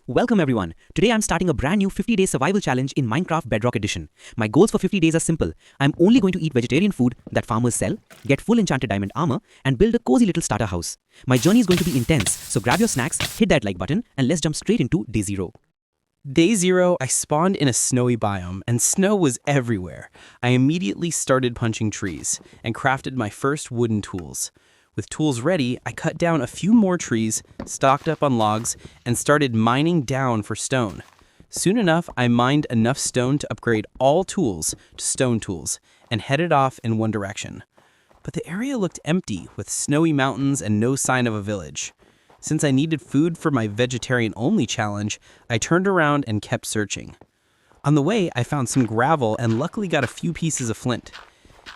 Welcome everyone. Today I'm starting a brand new 50-day survival challenge in Minecraft Bedrock edition. My goals for 50 days are simple. I'm only going to eat vegetarian food that farmers sell, get full enchanted diamond armor, and build a cozy little starter house. My journey is going to be intense, so grab your snacks, hit that like button, and let's jump straight into day 0. Day 0, I spawned in a snowy biome, and snow was everywhere. I immediately started punching trees, and crafted my first wooden tools. With tools ready, I cut down a few more trees, stocked up on logs, and started mining down for stone. Soon enough, I mined enough stone to upgrade all tools to stone tools, and headed off in one direction. But the area looked empty, with snowy mountains and no sign of a village. Since I needed food for my vegetarian-only challenge, I turned around and kept searching. On the way, I found some gravel and luckily got a few pieces of flint.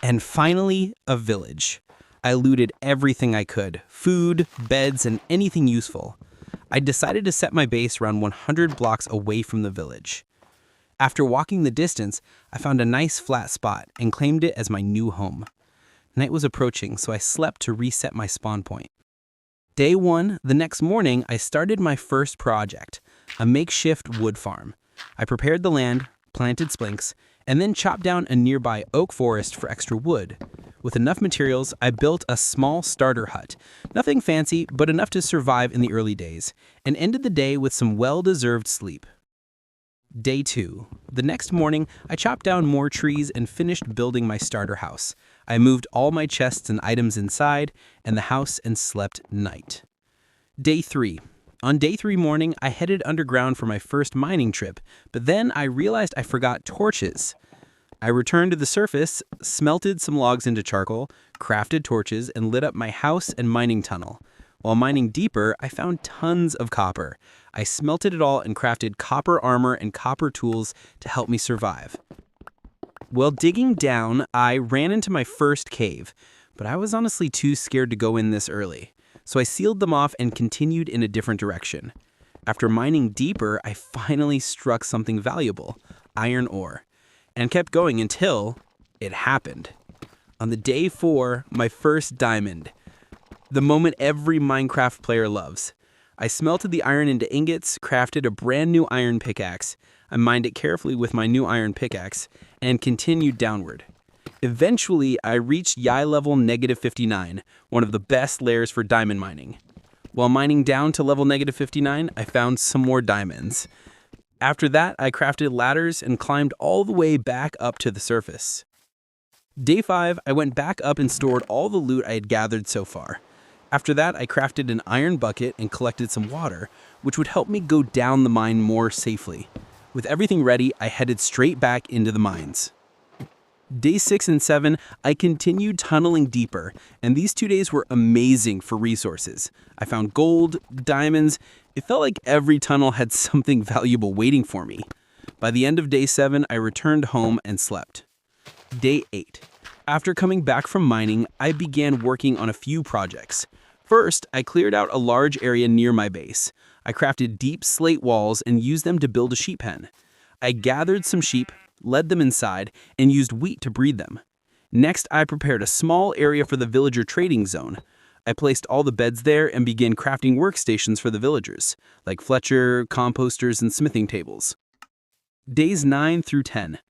And finally, a village. I looted everything I could, food, beds, and anything useful. I decided to set my base around 100 blocks away from the village. After walking the distance, I found a nice flat spot and claimed it as my new home. Night was approaching, so I slept to reset my spawn point. Day 1, the next morning, I started my first project, a makeshift wood farm. I prepared the land, planted splinks, and then chopped down a nearby oak forest for extra wood. With enough materials, I built a small starter hut. Nothing fancy, but enough to survive in the early days, and ended the day with some well-deserved sleep. Day 2. The next morning, I chopped down more trees and finished building my starter house. I moved all my chests and items inside, and the house and slept night. Day 3. On day 3 morning, I headed underground for my first mining trip, but then I realized I forgot torches. I returned to the surface, smelted some logs into charcoal, crafted torches, and lit up my house and mining tunnel. While mining deeper, I found tons of copper. I smelted it all and crafted copper armor and copper tools to help me survive. While digging down, I ran into my first cave, but I was honestly too scared to go in this early. So I sealed them off and continued in a different direction. After mining deeper, I finally struck something valuable, iron ore, and kept going until it happened. On the day 4, my first diamond. The moment every Minecraft player loves. I smelted the iron into ingots, crafted a brand new iron pickaxe. I mined it carefully with my new iron pickaxe, and continued downward. Eventually, I reached Yi level -59, one of the best layers for diamond mining. While mining down to level -59, I found some more diamonds. After that, I crafted ladders and climbed all the way back up to the surface. Day 5, I went back up and stored all the loot I had gathered so far. After that, I crafted an iron bucket and collected some water, which would help me go down the mine more safely. With everything ready, I headed straight back into the mines. Day 6 and 7, I continued tunneling deeper, and these 2 days were amazing for resources. I found gold, diamonds. It felt like every tunnel had something valuable waiting for me. By the end of day 7, I returned home and slept. Day 8. After coming back from mining, I began working on a few projects. First, I cleared out a large area near my base. I crafted deep slate walls and used them to build a sheep pen. I gathered some sheep, led them inside, and used wheat to breed them. Next, I prepared a small area for the villager trading zone. I placed all the beds there and began crafting workstations for the villagers, like Fletcher, composters, and smithing tables. Days 9 through 10.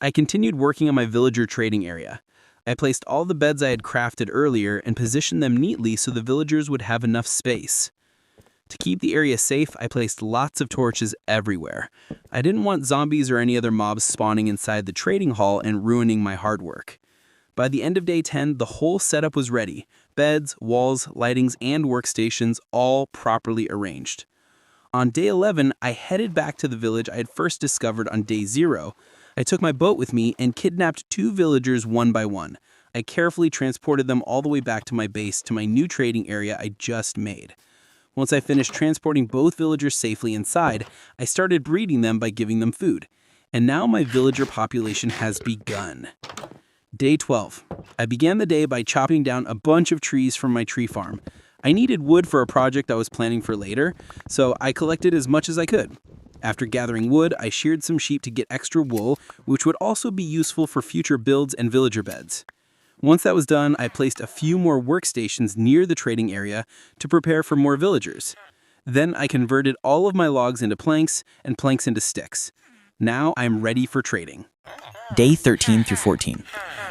I continued working on my villager trading area. I placed all the beds I had crafted earlier and positioned them neatly so the villagers would have enough space. To keep the area safe, I placed lots of torches everywhere. I didn't want zombies or any other mobs spawning inside the trading hall and ruining my hard work. By the end of day 10, the whole setup was ready. Beds, walls, lightings, and workstations all properly arranged. On day 11, I headed back to the village I had first discovered on day 0. I took my boat with me and kidnapped 2 villagers one by one. I carefully transported them all the way back to my base to my new trading area I just made. Once I finished transporting both villagers safely inside, I started breeding them by giving them food. And now my villager population has begun. Day 12. I began the day by chopping down a bunch of trees from my tree farm. I needed wood for a project I was planning for later, so I collected as much as I could. After gathering wood, I sheared some sheep to get extra wool, which would also be useful for future builds and villager beds. Once that was done, I placed a few more workstations near the trading area to prepare for more villagers. Then I converted all of my logs into planks and planks into sticks. Now I'm ready for trading. Day 13 through 14.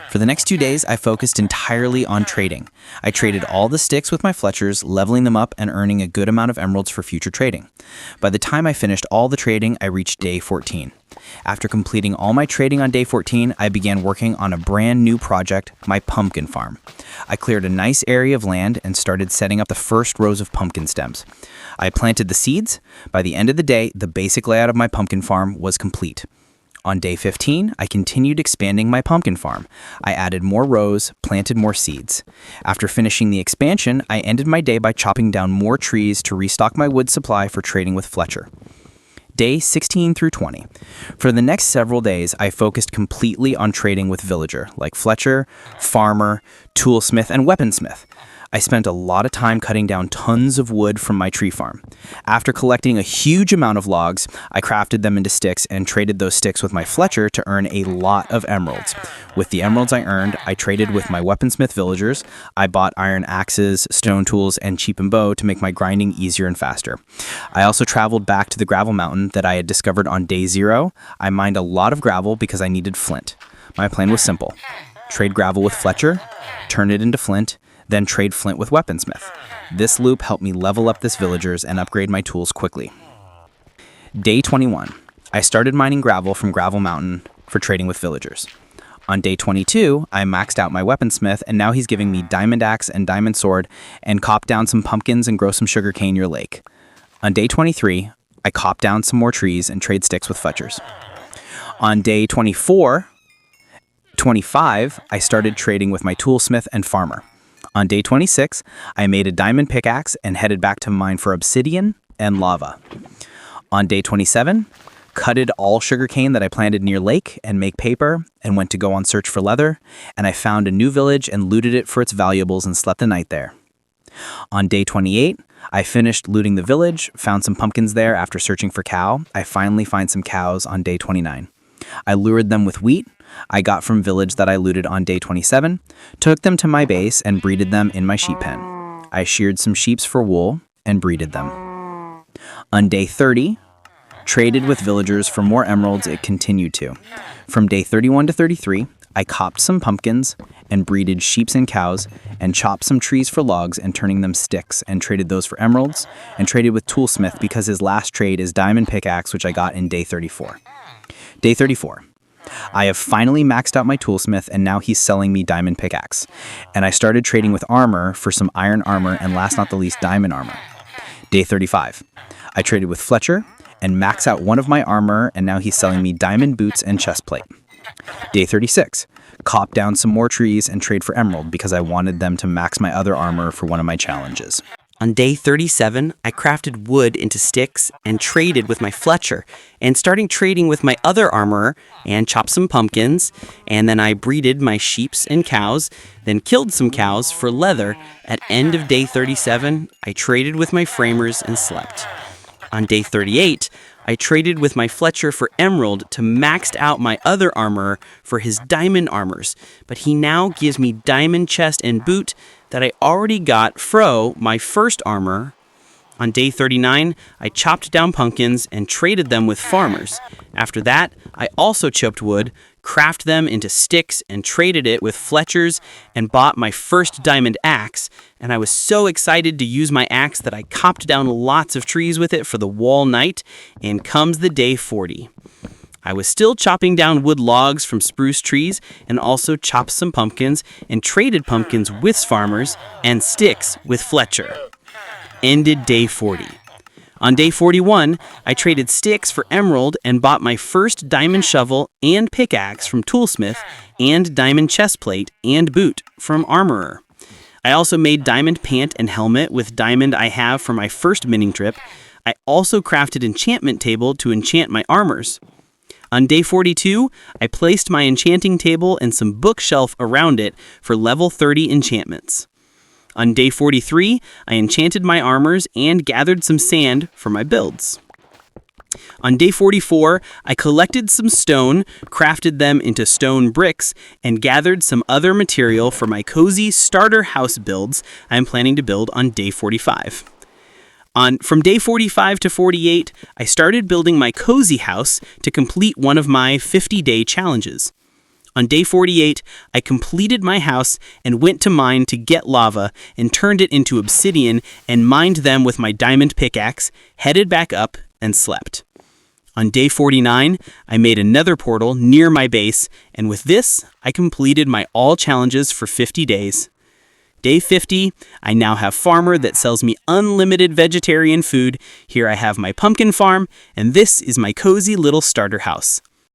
For the next 2 days, I focused entirely on trading. I traded all the sticks with my Fletchers, leveling them up and earning a good amount of emeralds for future trading. By the time I finished all the trading, I reached day 14. After completing all my trading on day 14, I began working on a brand new project, my pumpkin farm. I cleared a nice area of land and started setting up the first rows of pumpkin stems. I planted the seeds. By the end of the day, the basic layout of my pumpkin farm was complete. On day 15, I continued expanding my pumpkin farm. I added more rows, planted more seeds. After finishing the expansion, I ended my day by chopping down more trees to restock my wood supply for trading with Fletcher. Day 16 through 20. For the next several days, I focused completely on trading with villager, like Fletcher, farmer, toolsmith, and weaponsmith. I spent a lot of time cutting down tons of wood from my tree farm. After collecting a huge amount of logs, I crafted them into sticks and traded those sticks with my Fletcher to earn a lot of emeralds. With the emeralds I earned, I traded with my weaponsmith villagers. I bought iron axes, stone tools, and cheapened bow to make my grinding easier and faster. I also traveled back to the gravel mountain that I had discovered on day 0. I mined a lot of gravel because I needed flint. My plan was simple. Trade gravel with Fletcher, turn it into flint, then trade flint with weaponsmith. This loop helped me level up this villagers and upgrade my tools quickly. Day 21. I started mining gravel from Gravel Mountain for trading with villagers. On day 22, I maxed out my weaponsmith, and now he's giving me diamond axe and diamond sword and cop down some pumpkins and grow some sugarcane near lake. On day 23, I cop down some more trees and trade sticks with Fletchers. On day 25, I started trading with my toolsmith and farmer. On day 26, I made a diamond pickaxe and headed back to mine for obsidian and lava. On day 27, cutted all sugarcane that I planted near lake and make paper and went to go on search for leather, and I found a new village and looted it for its valuables and slept the night there. On day 28, I finished looting the village, found some pumpkins there after searching for cow. I finally find some cows on day 29. I lured them with wheat I got from village that I looted on day 27, took them to my base and breeded them in my sheep pen. I sheared some sheeps for wool and breeded them. On day 30, traded with villagers for more emeralds. It continued to. From day 31 to 33, I copped some pumpkins and breeded sheeps and cows and chopped some trees for logs and turning them sticks and traded those for emeralds and traded with toolsmith because his last trade is diamond pickaxe, which I got in day 34. Day 34. I have finally maxed out my toolsmith and now he's selling me diamond pickaxe. And I started trading with armor for some iron armor and last not the least diamond armor. Day 35. I traded with Fletcher and maxed out one of my armor and now he's selling me diamond boots and chest plate. Day 36. Cop down some more trees and trade for emerald because I wanted them to max my other armor for one of my challenges. On day 37, I crafted wood into sticks and traded with my Fletcher, and starting trading with my other armorer and chopped some pumpkins, and then I breeded my sheeps and cows, then killed some cows for leather. At end of day 37, I traded with my framers and slept. On day 38, I traded with my Fletcher for emerald to maxed out my other armorer for his diamond armors, but he now gives me diamond chest and boot that I already got fro my first armor. On day 39, I chopped down pumpkins and traded them with farmers. After that, I also chopped wood, crafted them into sticks and traded it with Fletchers and bought my first diamond axe, and I was so excited to use my axe that I chopped down lots of trees with it for the wall night, and comes the day 40. I was still chopping down wood logs from spruce trees and also chopped some pumpkins and traded pumpkins with farmers and sticks with Fletcher. Ended day 40. On day 41, I traded sticks for emerald and bought my first diamond shovel and pickaxe from toolsmith and diamond chestplate and boot from armorer. I also made diamond pant and helmet with diamond I have for my first mining trip. I also crafted enchantment table to enchant my armors. On day 42, I placed my enchanting table and some bookshelf around it for level 30 enchantments. On day 43, I enchanted my armors and gathered some sand for my builds. On day 44, I collected some stone, crafted them into stone bricks, and gathered some other material for my cozy starter house builds I'm planning to build on day 45. From day 45 to 48, I started building my cozy house to complete one of my 50-day challenges. On day 48, I completed my house and went to mine to get lava and turned it into obsidian and mined them with my diamond pickaxe, headed back up, and slept. On day 49, I made a nether portal near my base, and with this, I completed my all challenges for 50 days. Day 50, I now have Farmer that sells me unlimited vegetarian food. Here I have my pumpkin farm, and this is my cozy little starter house.